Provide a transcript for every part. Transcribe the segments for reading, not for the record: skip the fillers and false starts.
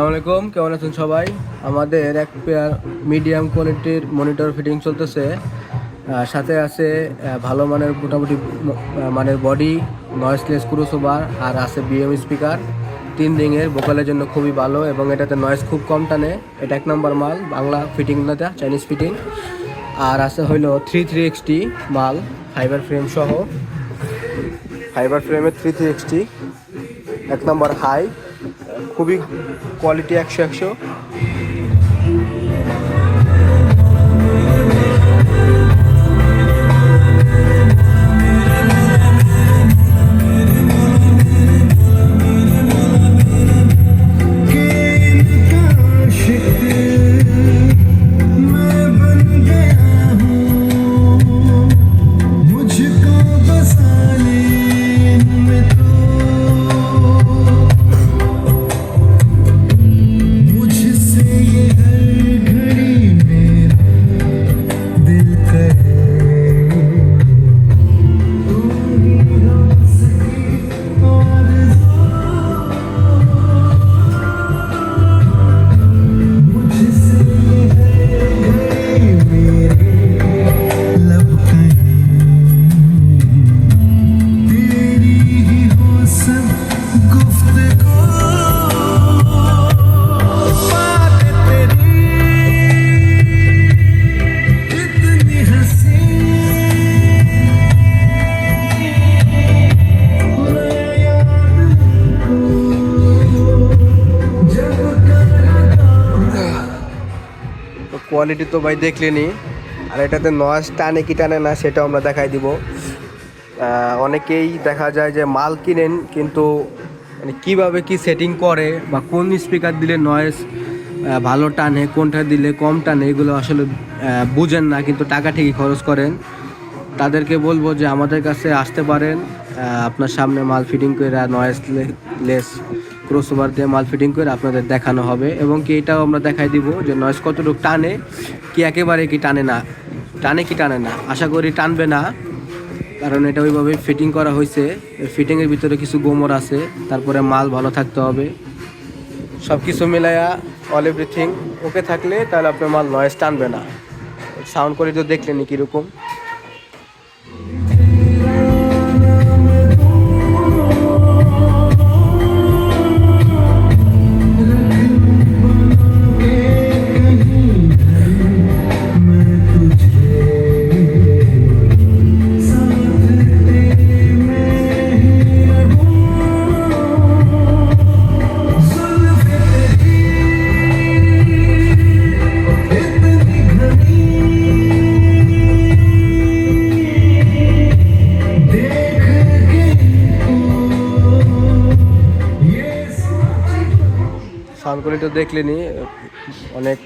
আসসালামাইকুম, কেমন আছেন সবাই? আমাদের এক পেয়ার মিডিয়াম কোয়ালিটির মনিটর ফিটিং চলতেছে। সাথে আছে ভালো মানের মোটামুটি মানের বডি, নয়েসলেস ক্রসওভার, আর আছে বিএম স্পিকার 3 রিংয়ের। ভোকালের জন্য খুবই ভালো এবং এটাতে নয়েজ খুব কম টানে। এটা 1 নম্বর মাল, বাংলা ফিটিং না, চাইনিজ ফিটিং। আর আছে হইলো 33XT মাল, ফাইবার ফ্রেম সহ। ফাইবার ফ্রেমের 33XT 1 নম্বর হাই, খুবই কোয়ালিটি 100-100। কোয়ালিটি তো ভাই দেখলেনি, আর এটাতে নয়েজ টানে কি টানে না সেটাও আমরা দেখাই দিব। অনেকেই দেখা যায় যে মাল কিনেন, কিন্তু মানে কীভাবে কি সেটিং করে বা কোন স্পিকার দিলে নয়েজ ভালো টানে, কোনটা দিলে কম টানে, এগুলো আসলে বুঝেন না, কিন্তু টাকা ঠিকই খরচ করেন। তাদেরকে বলবো যে আমাদের কাছে আসতে পারেন, আপনার সামনে মাল ফিটিং করে নয়েজ লেস ক্রসওভার দিয়ে মাল ফিটিং করে আপনাদের দেখানো হবে। এবং কি এটাও আমরা দেখাই দিব যে নয়েজ কতটুকু টানে, কি একেবারে কি টানে না, টানে কি টানে না। আশা করি টানবে না, কারণ এটা ওইভাবে ফিটিং করা হয়েছে। ফিটিংয়ের ভিতরে কিছু গোমর আছে, তারপরে মাল ভালো থাকতে হবে। সব কিছু মিলাইয়া অল এভরিথিং ওকে থাকলে তাহলে আপনার মাল নয়েজ টানবে না। সাউন্ড কোয়ালিটি দেখলেনি কীরকম। সাউন্ড কোয়ালিটি দেখলেনি, অনেক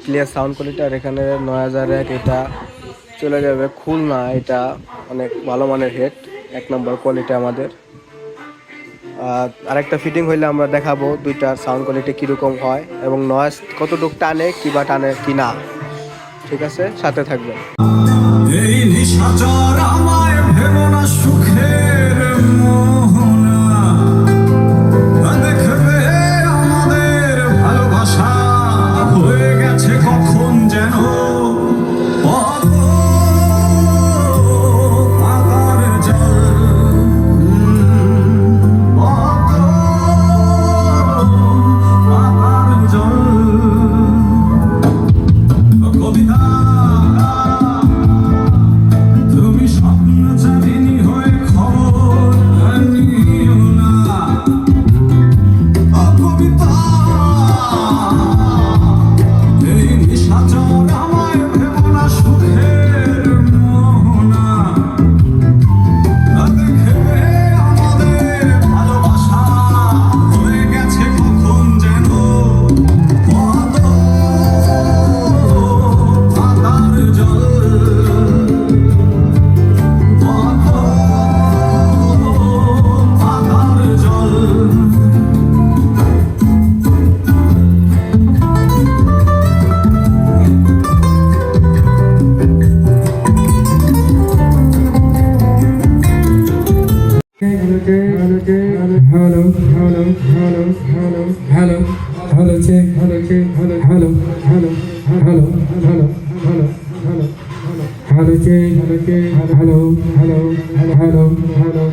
ক্লিয়ার সাউন্ড কোয়ালিটি। আর এখানে 9001 এটা চলে যাবে খুলনা। এটা অনেক ভালো মানের হেড, 1 নম্বর কোয়ালিটি আমাদের। আরেকটা ফিটিং হইলে আমরা দেখাবো দুইটার সাউন্ড কোয়ালিটি কীরকম হয় এবং নয়েজ কতটুকু টানে কিবা টানে কি না। ঠিক আছে, সাথে থাকবেন। এই নিশাচর আমায় ভেবো না সুখের মোহনা, দেখবে আমাদের ভালোবাসা হয়ে গেছে কখন যেন পাতার জল, পাতার জল। কবিতা তুমি স্বপ্ন জানিনি হয়ে খবর check hello check hello hello hello hello hello hello hello hello check hello check hello hello hello hello hello